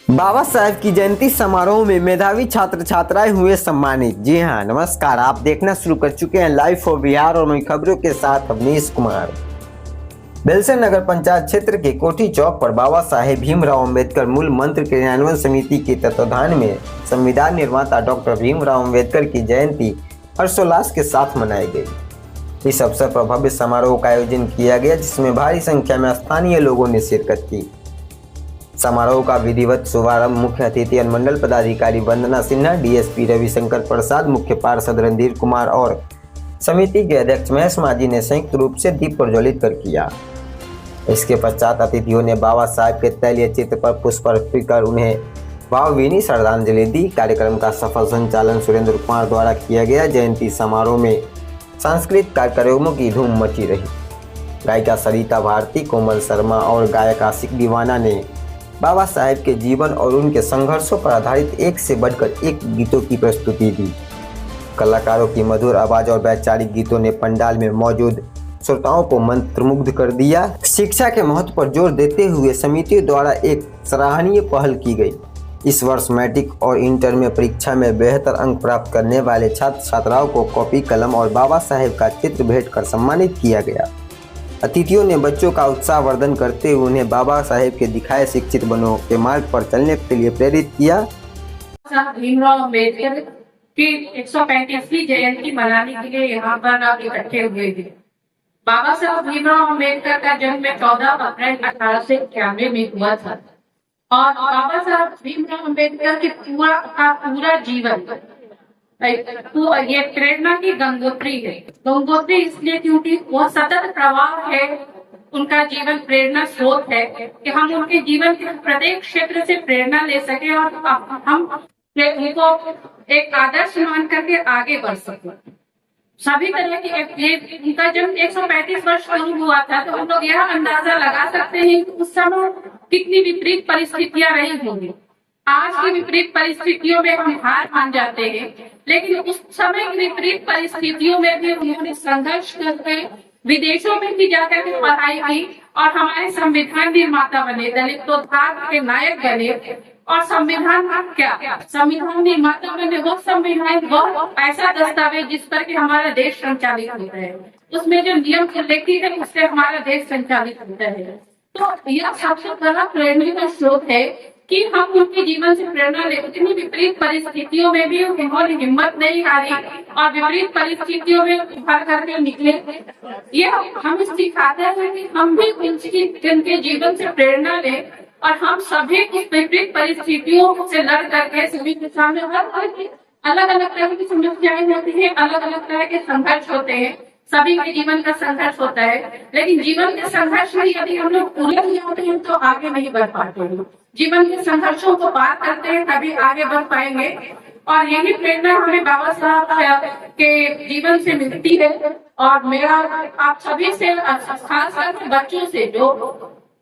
बाबा साहेब की जयंती समारोह में मेधावी छात्र छात्राएं हुए सम्मानित। जी हाँ, नमस्कार। आप देखना शुरू कर चुके हैं लाइव फॉर बिहार और नई खबरों के साथ अवनीश कुमार। बेलसर नगर पंचायत क्षेत्र के कोठी चौक पर बाबा साहेब भीमराव अंबेडकर मूल मंत्र क्रियान्वयन समिति के तत्वाधान में संविधान निर्माता डॉक्टर भीमराव अंबेडकर की जयंती हर्षोल्लास के साथ मनाई गई। इस अवसर पर भव्य समारोह का आयोजन किया गया, जिसमें भारी संख्या में स्थानीय लोगों ने शिरकत की। समारोह का विधिवत शुभारंभ मुख्य अतिथि अनुमंडल पदाधिकारी वंदना सिन्हा, डीएसपी रविशंकर प्रसाद, मुख्य पार्षद रणधीर कुमार और समिति के अध्यक्ष महेश माझी ने संयुक्त रूप से दीप प्रज्वलित कर किया। इसके पश्चात अतिथियों ने बाबा साहेब के तैलीय चित्र पर पुष्प अर्पित कर उन्हें भावभीनी श्रद्धांजलि दी। कार्यक्रम का सफल संचालन सुरेंद्र कुमार द्वारा किया गया। जयंती समारोह में सांस्कृतिक कार्यक्रमों की धूम मची रही। गायिका सरिता भारती, कोमल शर्मा और गायक आशिक दीवाना ने बाबा साहेब के जीवन और उनके संघर्षों पर आधारित एक से बढ़कर एक गीतों की प्रस्तुति दी। कलाकारों की मधुर आवाज और वैचारिक गीतों ने पंडाल में मौजूद श्रोताओं को मंत्रमुग्ध कर दिया। शिक्षा के महत्व पर जोर देते हुए समिति द्वारा एक सराहनीय पहल की गई। इस वर्ष मैट्रिक और इंटर में परीक्षा में बेहतर अंक प्राप्त करने वाले छात्र छात्राओं को कॉपी कलम और बाबा साहेब का चित्र भेंट कर सम्मानित किया गया। अतिथियों ने बच्चों का उत्साहवर्धन करते हुए उन्हें बाबा साहेब के दिखाए शिक्षित बनो के मार्ग पर चलने के लिए प्रेरित किया। भीमराव अम्बेडकर की 135वीं जयंती मनाने के लिए यहाँ पर आप इकट्ठे हुए थे। बाबा साहब भीमराव अम्बेडकर का जन्म 14 अप्रैल 1891 में हुआ था और बाबा साहब भीमराव अम्बेडकर के पूरा जीवन तो ये प्रेरणा की गंगोत्री है। गंगोत्री इसलिए क्योंकि वो सतत प्रवाह है, उनका जीवन प्रेरणा स्रोत है कि हम उनके जीवन के प्रत्येक क्षेत्र से प्रेरणा ले सके और हम उनको एक आदर्श मान करके आगे बढ़ सके। सभी तरह की उनका जब 135 वर्ष शुरू हुआ था तो हम लोग यह अंदाजा लगा सकते हैं कि उस समय कितनी विपरीत परिस्थितियां रही होंगी। आज की विपरीत परिस्थितियों में हम हार मान जाते हैं, लेकिन उस समय की विपरीत परिस्थितियों में भी उन्होंने संघर्ष करके विदेशों में भी जाकर के पढ़ाई की और हमारे संविधान निर्माता बने, दलितोद्धार के नायक बने। और संविधान क्या, संविधान निर्माता बने वो संविधान वो ऐसा दस्तावेज जिस पर कि हमारा देश संचालित होता है, उसमें जो नियम उल्लेखित है उससे हमारा देश संचालित होता है। तो यह सबसे बड़ा प्रेरणा का स्रोत है कि हम उनके जीवन से प्रेरणा ले। इतनी विपरीत परिस्थितियों में भी उन्होंने हिम्मत नहीं हारी और विपरीत परिस्थितियों में उभर करके निकले। ये हमें सिखाता है कि हम भी उनके जीवन से प्रेरणा ले और हम सभी इस विपरीत परिस्थितियों से लड़ करके सभी के सामने अलग अलग तरह की समस्याएं होती है, अलग अलग तरह के संघर्ष होते हैं। सभी के जीवन का संघर्ष होता है, लेकिन जीवन के संघर्ष में यदि हम लोग पूरे नहीं होते हैं तो आगे नहीं बढ़ पाते हैं। जीवन के संघर्षों को पार करते हैं तभी आगे बढ़ पाएंगे और यही प्रेरणा हमें बाबा साहब के जीवन से मिलती है। और मेरा आप सभी से, खासकर बच्चों से जो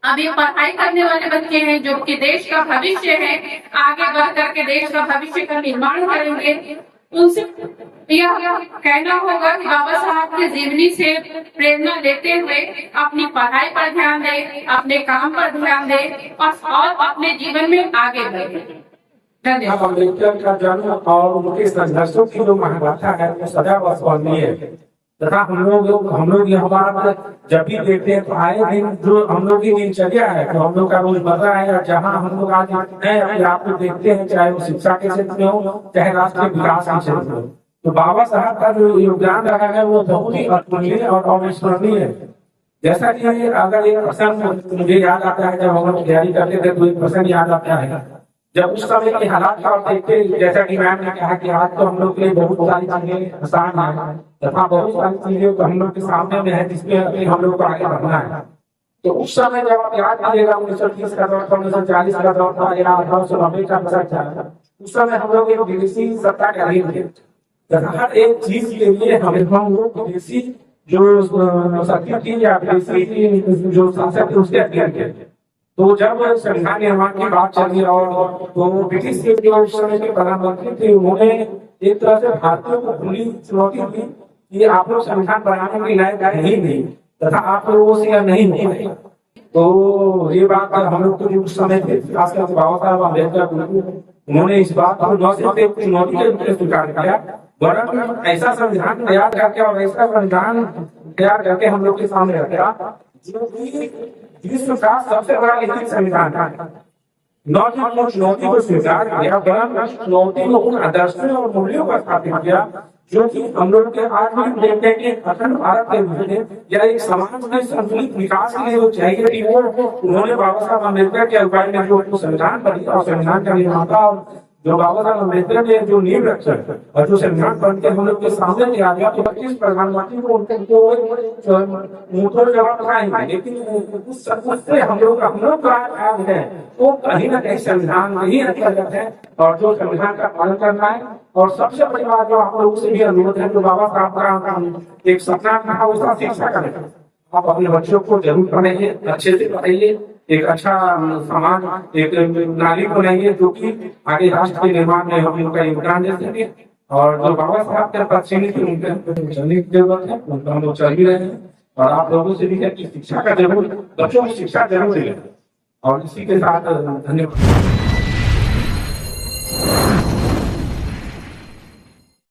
अभी पढ़ाई करने वाले बच्चे हैं, जो कि देश का भविष्य है, आगे बढ़ करके देश का भविष्य का निर्माण करेंगे, उनसे यह कहना होगा कि बाबा साहब के जीवनी से प्रेरणा लेते हुए अपनी पढ़ाई पर ध्यान दें, अपने काम पर ध्यान दें और अपने जीवन में आगे बढ़ें। धन्यवाद। अम्बेडकर का जन्म और उनके संघर्षों की जो महागाथा है वो सदैव स्मरणीय है तथा हम लोग यह बात जब भी देखते हैं तो आए दिन जो हम लोग की दिनचर्या है, तो हम लोग का रोजमर्रा है, जहाँ हम लोग आज नए आपको देखते हैं, चाहे वो शिक्षा के क्षेत्र में हो चाहे राष्ट्र के विकास के क्षेत्र में हो, तो बाबा साहब का जो योगदान रहा है वो बहुत ही अतुलनीय और अविस्मरणीय है। जैसा कि अगर एक प्रसंग मुझे याद आता है, जब हम लोग तैयारी करते थे तो एक प्रसंग याद आता है, जब उस समय के हालात का देखते, जैसा कि मैम ने कहा कि आज तो हम लोग के लिए बहुत सारी चीजें आसान है तथा बहुत सारी चीजें हम लोग के सामने में है जिसमें हम लोग को आगे बढ़ना है। तो उस समय जब आप याद कीजिएगा 1930 का दौर था, 1940 का दौर था या 1890 का दौर था, उस समय हम लोग एक विदेशी सत्ता के अधीन थे तथा हर एक चीज के लिए हम लोग विदेशी जो शक्ति थी या विदेशी जो संसद थी उसके अधीन थे। तो जब संविधान निर्माण की बात चली और तो ब्रिटिश के जो उस समय के प्रधानमंत्री थे उन्होंने एक तरह से भारतीयों को खुली चुनौती दी कि आप लोग संविधान बनाने के लायक है ही नहीं तथा आप लोगों से यह नहीं हो पाएगा। तो ये बात हम लोग को उस समय थे, खासकर बाबा साहब अम्बेडकर, उन्होंने इस बात को न सिर्फ एक चुनौती के रूप में स्वीकार किया, वरन ऐसा संविधान तैयार करके और ऐसा संविधान तैयार करके हम लोग के सामने रखा जो कि विश्व का सबसे बड़ा लिखित संविधान था। न सिर्फ चुनौती को स्वीकार किया, वरन चुनौती को उन आदर्शों और मूल्यों को स्थापित किया जो कि हम लोग के आज भी देखते हैं कि अखंड भारत के लिए या एक समाज के संतुलित विकास के लिए जो चाहिए थी वो उन्होंने बाबा साहब अम्बेडकर के अगुवाई में जो संविधान बनी और संविधान का निर्माता और जो बाबा साहब अम्बेडकर ने जो नींव रखा और जो संविधान बन के हम लोग के सामने ले आ गया, तो 25 प्रधानमंत्री को उनको जवाब पाएंगे, लेकिन उससे हम लोग का है वो कहीं ना कहीं संविधान में ही अंतर्गत है और जो संविधान का पालन करना है। और सबसे बड़ी बात जो आप लोगों से भी अनुरोध है, जो बाबा साहब का एक सपना था उसका शिक्षा करें। आप अपने बच्चों को जरूर पढ़ाइए, अच्छे से पढ़ाइए, एक अच्छा समाज एक नागरिक बनाइए जो कि आगे राष्ट्र के निर्माण में हम लोग का योगदान दे सके। और जो बाबा साहब के पश्चिमी थी उनके चलने की जरूरत है, उनका हम लोग चल भी रहे हैं। और आप लोगों से भी है कि शिक्षा का जरूर, बच्चों को शिक्षा जरूर दें। और इसी के साथ धन्यवाद।